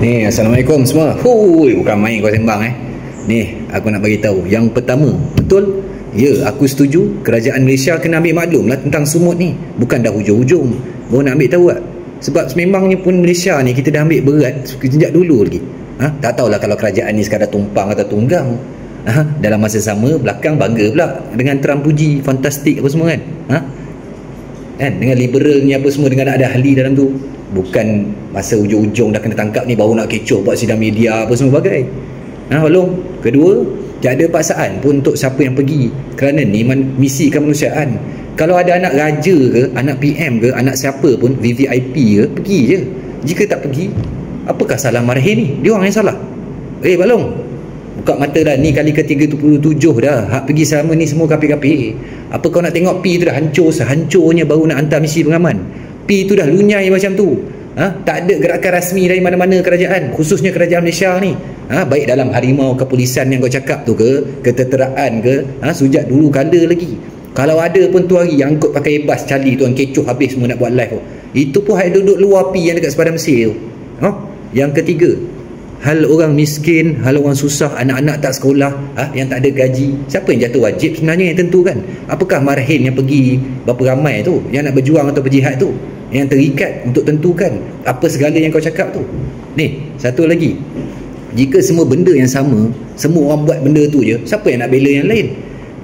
Ni, Assalamualaikum semua. Hui, bukan main kau sembang Ni, aku nak bagi tahu. Yang pertama, betul? Ya, aku setuju kerajaan Malaysia kena ambil maklum lah tentang sumut ni. Bukan dah hujung-hujung baru nak ambil tahu tak? Sebab sememangnya pun Malaysia ni kita dah ambil berat sejak dulu lagi. Tak tahulah kalau kerajaan ni sekadar tumpang atau tunggang. Dalam masa sama, belakang bangga pula dengan Trump puji fantastik apa semua kan. Dengan liberal ni apa semua, dengan ada ahli dalam tu. Bukan masa hujung-hujung dah kena tangkap ni baru nak kecoh buat sidang media apa semua bagai. Belum. Kedua, tak ada paksaan pun untuk siapa yang pergi, kerana ni misi kemanusiaan. Kalau ada anak raja ke, anak PM ke, anak siapa pun, VVIP ke, pergi je. Jika tak pergi, apakah salah marahin ni? Dia orang yang salah. Balong, buka mata dah. Ni kali ke-37 dah hak pergi selama ni semua kapir-kapir. Apa kau nak tengok P tu dah hancur sehancurnya baru nak hantar misi pengaman? P tu dah lunyai macam tu. Tak ada gerakan rasmi dari mana-mana kerajaan, khususnya kerajaan Malaysia ni. Baik dalam harimau kepolisian yang kau cakap tu ke, ketenteraan ke, sejak dulu kala lagi. Kalau ada pun tu hari yang angkut pakai bas cali tu, yang kecoh habis semua nak buat live tu. Itu pun hak duduk luar P yang dekat sepadan Mesir tu. Yang ketiga, hal orang miskin, hal orang susah, anak-anak tak sekolah, yang tak ada gaji. Siapa yang jatuh wajib sebenarnya yang tentukan? Apakah marahin yang pergi berapa ramai tu, yang nak berjuang atau berjihad tu, yang terikat untuk tentukan apa segala yang kau cakap tu? Ni, satu lagi. Jika semua benda yang sama, semua orang buat benda tu je, siapa yang nak bela yang lain?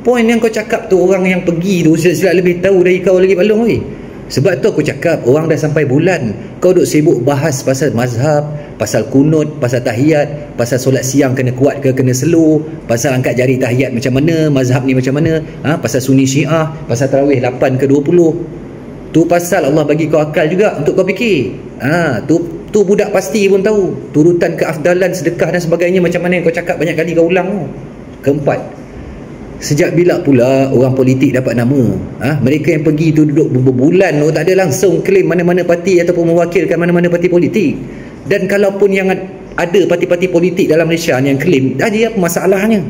Poin yang kau cakap tu, orang yang pergi tu silap lebih tahu dari kau lagi balong weh. Sebab tu aku cakap, orang dah sampai bulan kau duk sibuk bahas pasal mazhab, pasal kunut, pasal tahiyat, pasal solat siang kena kuat ke kena slow, pasal angkat jari tahiyat macam mana, mazhab ni macam mana, pasal sunni syiah, pasal tarawih 8 ke 20. Tu pasal Allah bagi kau akal juga untuk kau fikir. Tu budak pasti pun tahu turutan keafdalan, sedekah dan sebagainya macam mana yang kau cakap banyak kali kau ulang tu. Keempat, sejak bila pula orang politik dapat nama? Mereka yang pergi tu duduk berbulan tu tak ada langsung klaim mana-mana parti ataupun mewakilkan mana-mana parti politik. Dan kalaupun yang ada parti-parti politik dalam Malaysia ni yang klaim, ada apa masalahnya?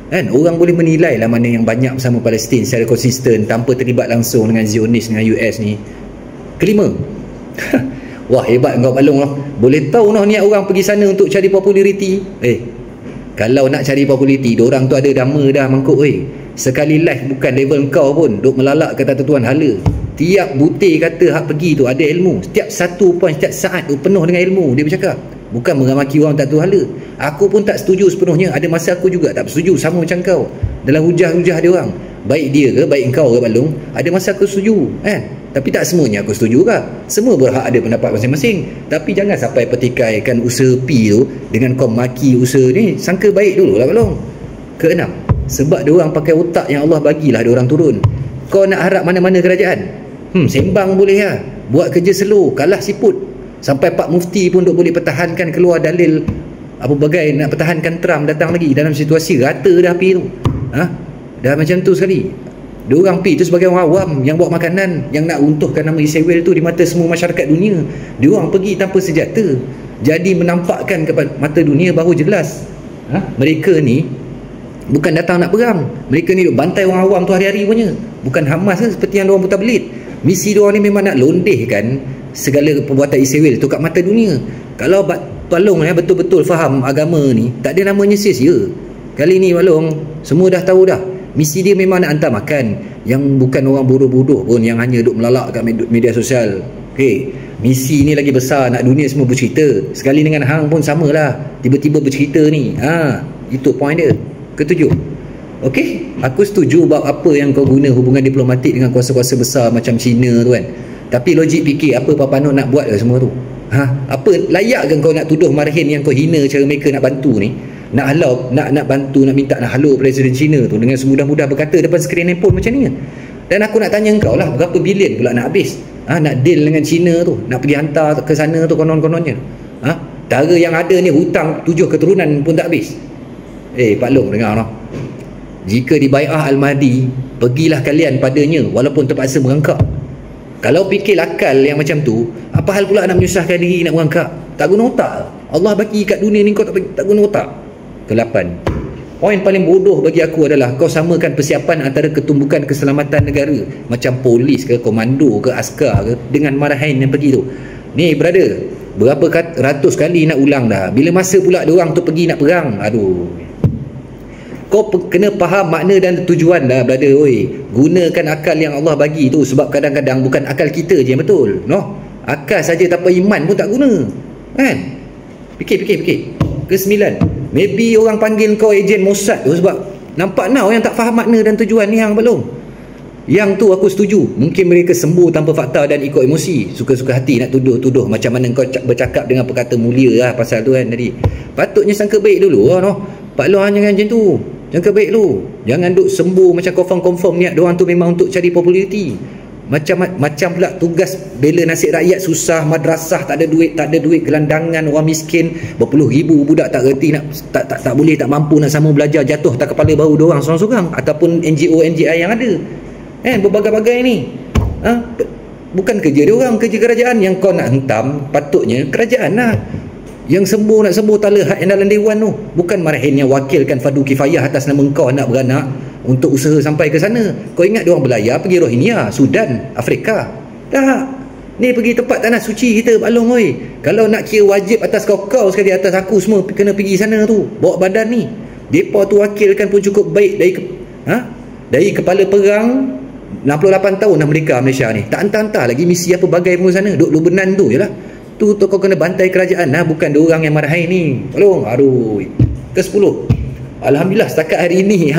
Orang boleh menilai lah mana yang banyak bersama Palestin secara konsisten tanpa terlibat langsung dengan Zionis, dengan US ni. Kelima, wah hebat kau balong lah, boleh tahu noh niat orang pergi sana untuk cari populariti. Kalau nak cari populariti, diorang tu ada dama dah mangkuk. Sekali live bukan level kau pun duk melalak kata tuan hala. Tiap butir kata hak pergi tu ada ilmu. Setiap satu point, setiap saat tu penuh dengan ilmu dia bercakap. Bukan mengamaki orang tak tahu hala. Aku pun tak setuju sepenuhnya. Ada masa aku juga tak setuju sama macam kau dalam hujah-hujah dia orang. Baik dia ke, baik kau ke balong, ada masa aku setuju tapi tak semuanya aku setuju juga. Semua berhak ada pendapat masing-masing. Tapi jangan sampai petikaikan usaha P tu dengan kau maki usaha ni. Sangka baik dulu lah balong. Keenam, sebab dia orang pakai otak yang Allah bagilah dia orang turun. Kau nak harap mana-mana kerajaan? Sembang boleh lah, buat kerja slow, kalah siput. Sampai Pak Mufti pun duk boleh pertahankan, keluar dalil apa bagai nak pertahankan Trump datang lagi dalam situasi rata dah P tu. Dah macam tu sekali. Diorang P tu sebagai orang awam yang bawa makanan, yang nak runtuhkan nama Israel tu di mata semua masyarakat dunia. Diorang pergi tanpa senjata, jadi menampakkan kepada mata dunia bahawa jelas mereka ni bukan datang nak perang. Mereka ni duk bantai orang awam tu hari-hari punya. Bukan Hamas ke seperti yang diorang putar belit. Misi diorang ni memang nak londehkan segala perbuatan Israel tu kat mata dunia. Kalau balong betul-betul faham agama ni, tak ada namanya sia-sia. Kali ni balong semua dah tahu dah. Misi dia memang nak hantar makan. Yang bukan orang bodoh-bodoh pun yang hanya duk melalak kat media sosial. Misi ni lagi besar, nak dunia semua bercerita. Sekali dengan hang pun samalah, tiba-tiba bercerita ni. Itu point dia. Ketujuh, aku setuju bab apa yang kau guna hubungan diplomatik dengan kuasa-kuasa besar macam China tu kan. Tapi logik fikir apa Papa Noh nak buat ke semua tu? Apa layak ke kau nak tuduh marahin yang kau hina cara mereka nak bantu ni? Nak halau, nak bantu, nak minta nak halau Presiden China tu dengan semudah-mudah berkata depan skrin handphone macam ni. Dan aku nak tanya kau lah, berapa bilion pula nak habis nak deal dengan China tu, nak pergi hantar ke sana tu konon-kononnya. Cara yang ada ni hutang 7 keturunan pun tak habis. Pak Long dengar noh. Jika dibai'ah Al-Mahdi, pergilah kalian padanya walaupun terpaksa merangkak. Kalau fikir akal yang macam tu, apa hal pula nak menyusahkan diri nak merangkak? Tak guna otak. Allah bagi kat dunia ni kau tak guna otak. Ke-8, poin paling bodoh bagi aku adalah kau samakan persiapan antara ketumbukan keselamatan negara macam polis ke, komando ke, askar ke dengan marahin yang pergi tu. Ni brother, berapa ratus kali nak ulang dah. Bila masa pula diorang tu pergi nak perang, aduh, kau kena faham makna dan tujuan dah, brother. Oi, gunakan akal yang Allah bagi tu, sebab kadang-kadang bukan akal kita je yang betul, no? Akal saja tanpa iman pun tak guna, kan? Fikir. Kesembilan, maybe orang panggil kau ejen Mossad tu sebab nampak now yang tak faham makna dan tujuan ni hang belum. Yang tu aku setuju, mungkin mereka sembuh tanpa fakta dan ikut emosi, suka-suka hati nak tuduh macam mana kau bercakap dengan perkata mulia lah pasal tu kan tadi. Patutnya sangka baik dulu lah, no? Pak Long jangan macam tu, sangka baik dulu, jangan duk sembuh macam confirm niat diorang tu memang untuk cari populariti. Macam pula tugas bela nasib rakyat susah, madrasah tak ada duit, gelandangan, orang miskin berpuluh ribu budak tak reti nak tak boleh, tak mampu nak sama belajar, jatuh tak kepala bau diorang seorang-seorang, ataupun NGO NGI yang ada, kan, berbagai-bagai ni. Bukan kerja diorang, kerja kerajaan. Yang kau nak hentam patutnya kerajaan lah. Yang nak sembuh tak lehat yang dalam dewan tu, bukan marahin yang wakilkan fardu kifayah atas nama kau nak beranak untuk usaha sampai ke sana. Kau ingat diorang belayar pergi Rohingya, Sudan, Afrika? Tak. Ni pergi tempat tanah suci kita, Pak Long. Oi, kalau nak kira wajib atas kau sekali, atas aku semua kena pergi sana tu, bawa badan ni. Depa tu wakilkan pun cukup baik dari kepala perang 68 tahun dah merdeka Malaysia ni, tak hantar-hantar lagi misi apa bagai pun sana, duk lubenan tu je lah. Tu kau kena bantai kerajaan lah, bukan diorang yang marahin ni. Tolong. Aduh. Ke-10, alhamdulillah setakat hari ini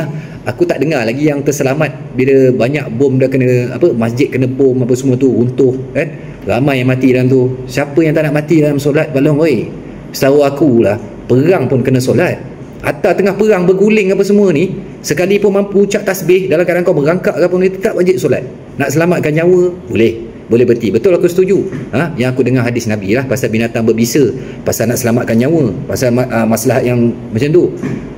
aku tak dengar lagi yang terselamat bila banyak bom dah kena, masjid kena bom apa semua tu, runtuh kan, ramai yang mati dalam tu. Siapa yang tak nak mati dalam solat, Balong? Oi, setahu aku lah, perang pun kena solat. Hatta tengah perang berguling apa semua ni, sekali pun mampu ucap tasbih dalam keadaan kau merangkak ke apa ni, tetap wajib solat. Nak selamatkan nyawa, boleh berhenti. Betul, aku setuju. Yang aku dengar hadis Nabi lah pasal binatang berbisa, pasal nak selamatkan nyawa, pasal masalah yang macam tu.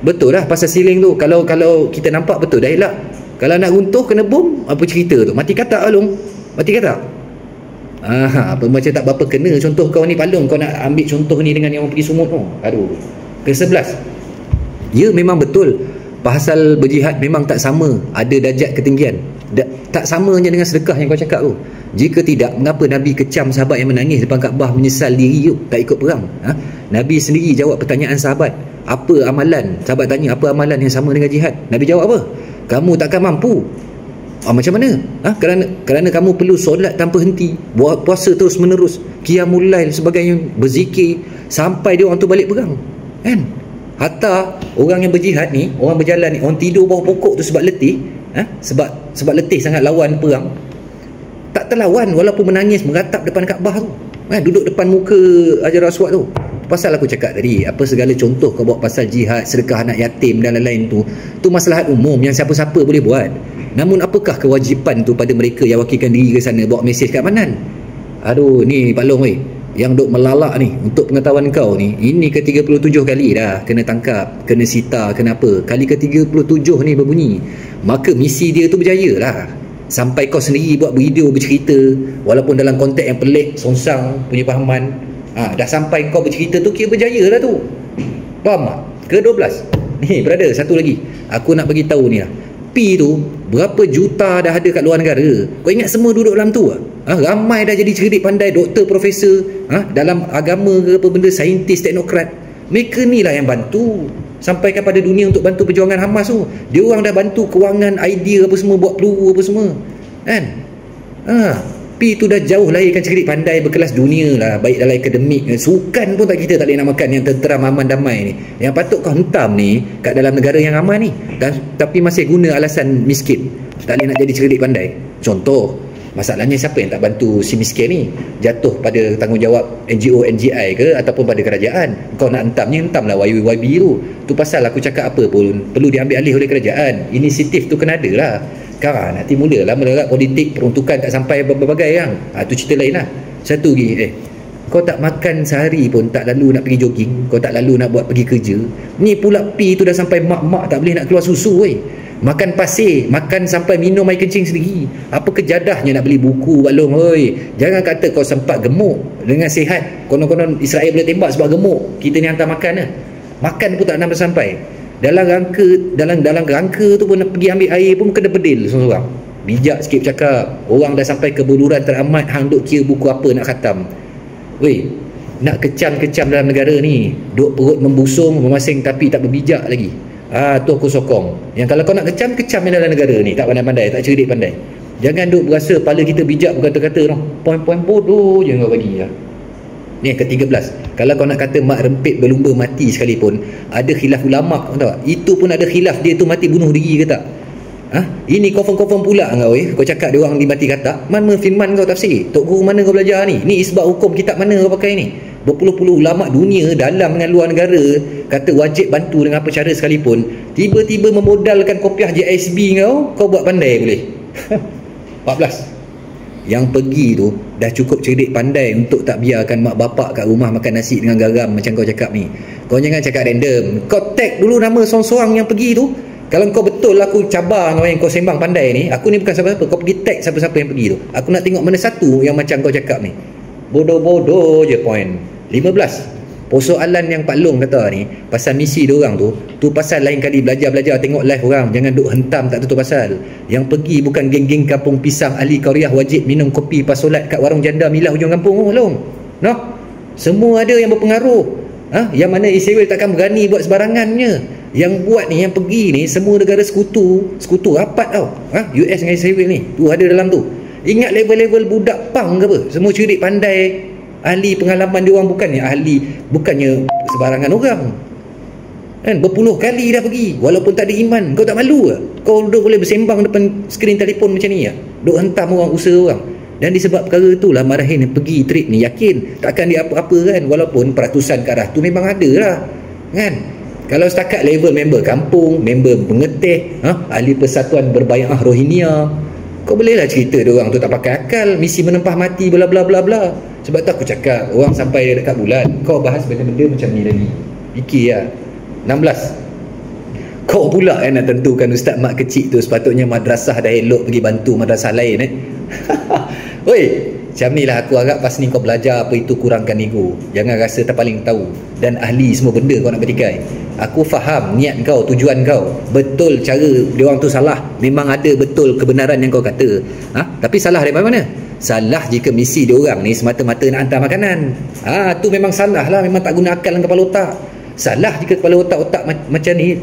Betul lah pasal siling tu. Kalau kita nampak betul dah elak. Kalau nak runtuh kena bom, apa cerita tu? Mati katak Along. Mati katak. Apa macam tak berapa kena contoh kau ni, Palung. Kau nak ambil contoh ni dengan yang orang pergi sumut tu. Aduh. Ke-11, ya memang betul pasal berjihad memang tak sama, ada darjat ketinggian. Tak sama je dengan sedekah yang kau cakap tu. Jika tidak, mengapa Nabi kecam sahabat yang menangis depan Kaabah menyesal diri tak ikut perang? Nabi sendiri jawab pertanyaan sahabat, apa amalan? Sahabat tanya, apa amalan yang sama dengan jihad? Nabi jawab apa? Kamu takkan mampu. Macam mana? Kerana kamu perlu solat tanpa henti, buat puasa terus menerus, qiyamul lail sebagainya, berzikir sampai dia orang tu balik perang, kan? Hatta orang yang berjihad ni, orang berjalan ni, orang tidur bawah pokok tu sebab letih, sebab letih sangat lawan perang, tak terlawan walaupun menangis meratap depan Kaabah tu, duduk depan muka Hajar Aswad tu. Pasal aku cakap tadi, apa segala contoh kau bawa pasal jihad, sedekah anak yatim dan lain-lain tu maslahat umum yang siapa-siapa boleh buat. Namun apakah kewajipan tu pada mereka yang wakilkan diri ke sana bawa mesej kat Manan? Aduh, ni Pak Long weh, yang duk melalak ni, untuk pengetahuan kau ni, ini ke-37 kali dah kena tangkap, kena sita, kena apa. Kali ke-37 ni berbunyi, maka misi dia tu berjaya lah. Sampai kau sendiri buat video bercerita, walaupun dalam konteks yang pelik, songsang punya fahaman, dah sampai kau bercerita tu, kira berjaya lah tu. Faham tak? Ke-12 ni, brother, satu lagi aku nak bagi tahu ni lah. P tu berapa juta dah ada kat luar negara. Kau ingat semua duduk dalam tu? Ramai dah jadi cerdik pandai, doktor, profesor, dalam agama ke apa benda, saintis, teknokrat. Mereka ni lah yang bantu sampai kepada dunia untuk bantu perjuangan Hamas tu. Dia orang dah bantu kewangan, idea apa semua, buat peluru apa semua, kan? P tu dah jauh lahirkan cerdik pandai berkelas dunia lah, baik dalam akademik, sukan pun kita tak boleh namakan yang tenteram, aman, damai ni. Yang patut kau hentam ni kat dalam negara yang aman ni, tapi masih guna alasan miskin, tak boleh nak jadi cerdik pandai. Contoh, masalahnya siapa yang tak bantu si miskin ni? Jatuh pada tanggungjawab NGO, NGI ke ataupun pada kerajaan. Kau nak hentamnya, hentamlah YB tu pasal aku cakap apa pun perlu diambil alih oleh kerajaan. Inisiatif tu kena ada lah. Nanti mulalah melerak politik, peruntukan tak sampai berbagai yang tu cerita lain lah. Satu lagi, kau tak makan sehari pun, tak lalu nak pergi jogging, kau tak lalu nak buat pergi kerja. Ni pula P tu dah sampai mak-mak tak boleh nak keluar susu makan pasir, makan sampai minum air kencing sendiri. Apa kejadahnya nak beli buku, Balong? Jangan kata kau sempat gemuk dengan sihat, konon-konon Israel boleh tembak sebab gemuk, kita ni hantar makan makan pun tak nampak sampai. Dalam rangka tu pun nak pergi ambil air pun kena bedil seorang-seorang. Bijak sikit cakap. Orang dah sampai kebuluran teramat, hang duk kira buku apa nak khatam. nak kecam-kecam dalam negara ni, duk perut membusung, memasing tapi tak berbijak lagi. Tu aku sokong. Yang kalau kau nak kecam dalam negara ni, tak pandai-pandai, tak cerdik pandai. Jangan duk berasa kepala kita bijak berkata-kata noh. Poin-poin bodoh je kau bagi lah. Ni ke-13. Kalau kau nak kata mak rempit berlumba mati sekalipun, ada khilaf ulama' tahu tak? Itu pun ada khilaf, dia tu mati bunuh diri ke tak? Ini confirm pula kau kau cakap dia orang dimati kata. Mana firman kau tafsir? Tok guru mana kau belajar ni? Ni isbat hukum kitab mana kau pakai ni? Berpuluh-puluh ulama' dunia dalam dengan luar negara kata wajib bantu dengan apa cara sekalipun, tiba-tiba memodalkan kopiah JSB kau buat pandai boleh. 14. Yang pergi tu dah cukup cerdik pandai untuk tak biarkan mak bapak kat rumah makan nasi dengan garam macam kau cakap ni. Kau jangan cakap random. Kau tag dulu nama seorang-seorang yang pergi tu. Kalau kau betul aku cabar kau yang kau sembang pandai ni, aku ni bukan siapa-siapa, kau pergi tag siapa-siapa yang pergi tu. Aku nak tengok mana satu yang macam kau cakap ni. Bodoh-bodoh je point. 15. Persoalan yang Pak Long kata ni pasal misi diorang tu pasal lain kali belajar tengok live orang, jangan duk hentam tak tentu pasal. Yang pergi bukan geng-geng kampung pisang ahli Korea wajib minum kopi pas solat kat warung janda milah hujung kampung Long. Noh. Semua ada yang berpengaruh. Yang mana Israel takkan berani buat sebarangannya. Yang buat ni, yang pergi ni semua negara sekutu rapat tau. US dengan Israel ni tu ada dalam tu. Ingat level-level budak pang ke apa, semua cerdik pandai, ahli pengalaman dia orang, bukannya sebarangan orang kan. Berpuluh kali dah pergi walaupun tak ada iman. Kau tak malu ke? Kau dah boleh bersembang depan skrin telefon macam ni ya? Duk hentam orang, usaha orang. Dan disebab perkara itulah Marahin pergi trip ni, yakin takkan dia apa-apa kan, walaupun peratusan ke arah tu memang ada lah kan. Kalau setakat level member kampung, member pengetih, ahli persatuan berbayang Rohingya, kau bolehlah cerita diorang tu tak pakai akal, misi menempah mati bla bla bla bla. Sebab tu aku cakap orang sampai dekat bulan kau bahas benda-benda macam ni lagi. Fikir lah. 16. Kau pula nak tentukan ustaz mak kecil tu sepatutnya madrasah dah elok pergi bantu madrasah lain Oi, macam ni lah aku harap pas ni kau belajar apa itu kurangkan ego. Jangan rasa terpaling tahu dan ahli semua benda kau nak bertikai. Aku faham niat kau, tujuan kau. Betul cara diorang tu salah. Memang ada betul kebenaran yang kau kata. Tapi salah dari mana? Salah jika misi diorang ni semata-mata nak hantar makanan. Tu memang salah lah. Memang tak guna akal dan kepala otak. Salah jika kepala otak-otak macam ni,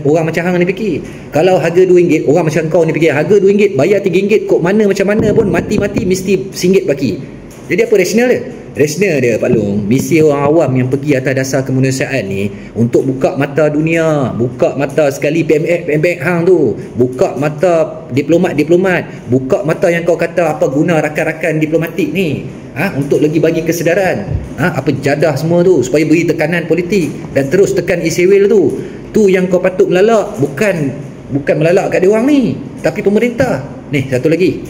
orang macam hang ni fikir. Kalau harga RM2, orang macam kau ni fikir harga RM2, bayar RM3, kok mana macam mana pun mati-mati mesti RM1 baki. Jadi apa rasional dia? Rasional dia Pak Long, misi orang awam yang pergi atas dasar kemanusiaan ni untuk buka mata dunia, buka mata sekali PMX hang tu, buka mata diplomat, buka mata yang kau kata apa guna rakan-rakan diplomatik ni, untuk lagi bagi kesedaran, apa jadah semua tu supaya beri tekanan politik dan terus tekan Israel tu yang kau patut melalak, bukan melalak kat dia orang ni, tapi pemerintah. Ni satu lagi,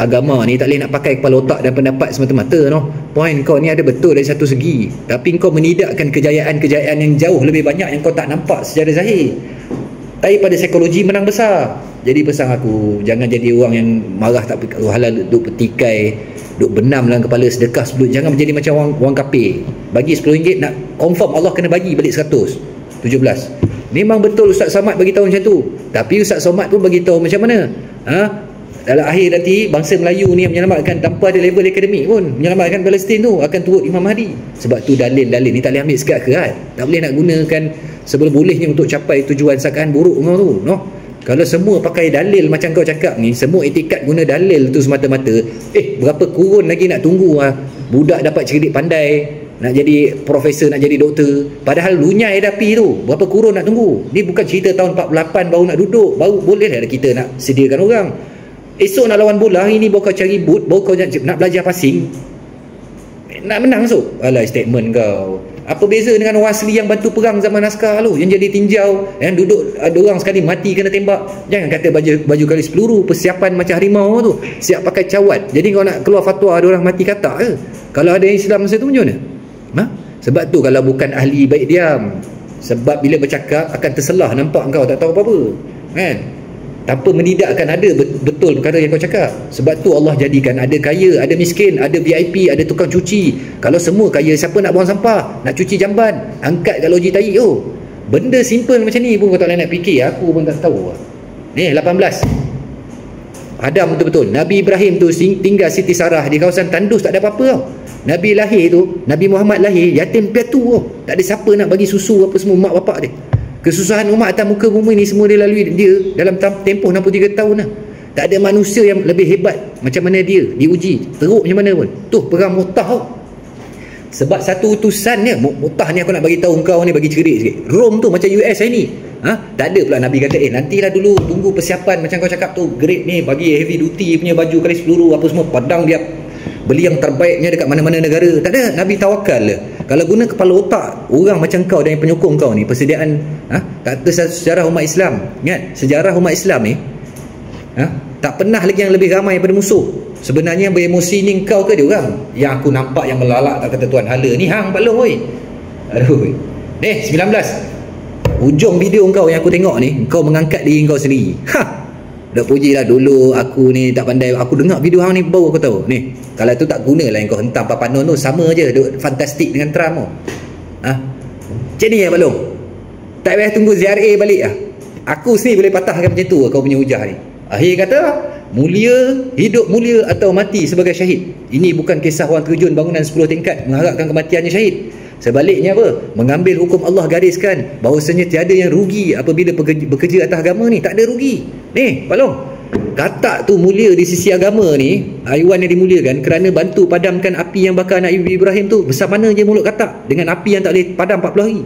agama ni tak boleh nak pakai kepala otak dan pendapat semata-mata Poin kau ni ada betul dari satu segi, tapi kau menidakkan kejayaan-kejayaan yang jauh lebih banyak yang kau tak nampak secara zahir. Tapi pada psikologi menang besar. Jadi pesan aku, jangan jadi orang yang marah tak halal, duk petikai, duk benam dalam kepala sedekah sebelum. Jangan menjadi macam orang kafir. Bagi RM10 nak confirm Allah kena bagi balik 100. 17. Memang betul Ustaz Somad bagi tahu macam tu, tapi Ustaz Somad pun bagi tahu macam mana? Dalam akhir nanti bangsa Melayu ni menyelamatkan tanpa ada level akademik pun, menyelamatkan Palestin tu akan turut Imam Mahdi. Sebab tu dalil-dalil ni tak boleh ambil sekat kerat. Tak boleh nak gunakan sebelum-bolehnya untuk capai tujuan sangkaan buruk kau tu. Kalau semua pakai dalil macam kau cakap ni, semua etikat guna dalil tu semata-mata, berapa kurun lagi nak tunggu budak dapat cerdik pandai, nak jadi profesor, nak jadi doktor, padahal lunyai dapi tu, berapa kurun nak tunggu. Ni bukan cerita tahun 48 baru nak duduk, baru boleh lah kita nak sediakan orang. Esok nak lawan bola, hari ni baru kau cari boot, baru kau nak belajar passing, nak menang esok. Alah, statement kau. Apa beza dengan orang asli yang bantu perang zaman askar tu, yang jadi tinjau, yang duduk ada orang sekali mati kena tembak. Jangan kata baju garis peluru, persiapan macam harimau tu, siap pakai cawat. Jadi kau nak keluar fatwa ada orang mati kata ke? Kalau ada Islam masa tu macam mana? Sebab tu kalau bukan ahli baik diam. Sebab bila bercakap akan terselah, nampak kau tak tahu apa-apa kan? Tanpa menidakkan ada betul perkara yang kau cakap. Sebab tu Allah jadikan ada kaya, ada miskin, ada VIP, ada tukang cuci. Kalau semua kaya, siapa nak buang sampah, nak cuci jamban, angkat kat loji tahi tu? Benda simple macam ni pun kau tak boleh nak fikir. Aku pun tak tahu. Ni 18. Hadam betul-betul. Nabi Ibrahim tu tinggal Siti Sarah di kawasan tandus, tak ada apa-apa tau. Nabi lahir tu, Nabi Muhammad lahir yatim piatu tau. Tak ada siapa nak bagi susu apa semua, mak bapak dia. Kesusahan umat atas muka bumi ni semua dia lalui dia dalam tempoh 63 tahun lah. Tak ada manusia yang lebih hebat macam mana dia diuji, teruk macam mana pun. Tuh perang Mu'tah tau. Sebab satu utusan ni, Mu'tah ni aku nak bagi tahu kau ni, bagi cerit sikit. Rom tu macam US ni. Tak ada pula Nabi kata nantilah dulu, tunggu persiapan macam kau cakap tu, grade ni bagi heavy duty punya baju kali peluru apa semua, padang dia beli yang terbaiknya dekat mana-mana negara. Tak ada. Nabi tawakal lah. Kalau guna kepala otak orang macam kau dan yang penyokong kau ni, persediaan kata sejarah umat Islam, ingat sejarah umat Islam ni tak pernah lagi yang lebih ramai daripada musuh. Sebenarnya yang beremosi ni kau ke dia orang yang aku nampak yang melalak tak kata Tuhan hala ni hang balong oi. Aduh. 19 hujung video kau yang aku tengok ni, kau mengangkat diri kau sendiri. Dah puji lah dulu aku ni tak pandai. Aku dengar video hang ni baru aku tahu ni. Kalau tu tak guna lah yang kau hentam papanon tu, sama je fantastik dengan Trump tu. Macam ni ya balong. Tak payah tunggu ZRA balik lah. Aku sendiri boleh patahkan macam tu kau punya hujah ni. Akhir kata mulia, hidup mulia atau mati sebagai syahid. Ini bukan kisah orang terjun bangunan 10 tingkat mengharapkan kematiannya syahid. Sebaliknya apa? Mengambil hukum Allah gariskan bahawasanya tiada yang rugi apabila bekerja atas agama ni. Tak ada rugi. Ni, balong. Katak tu mulia di sisi agama ni, haiwan yang dimuliakan kerana bantu padamkan api yang bakar Nabi Ibrahim tu. Besar mana je mulut katak dengan api yang tak boleh padam 40 hari.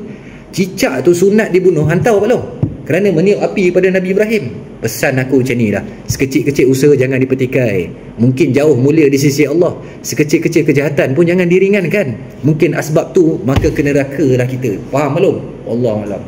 Cicak tu sunat dibunuh, hantar balong, kerana meniup api pada Nabi Ibrahim. Pesan aku macam ni lah, sekecil-kecil usaha jangan dipetikai. Mungkin jauh mulia di sisi Allah, sekecil-kecil kejahatan pun jangan diringankan. Mungkin asbab tu maka ke neraka lah kita. Faham belum? Wallahualam.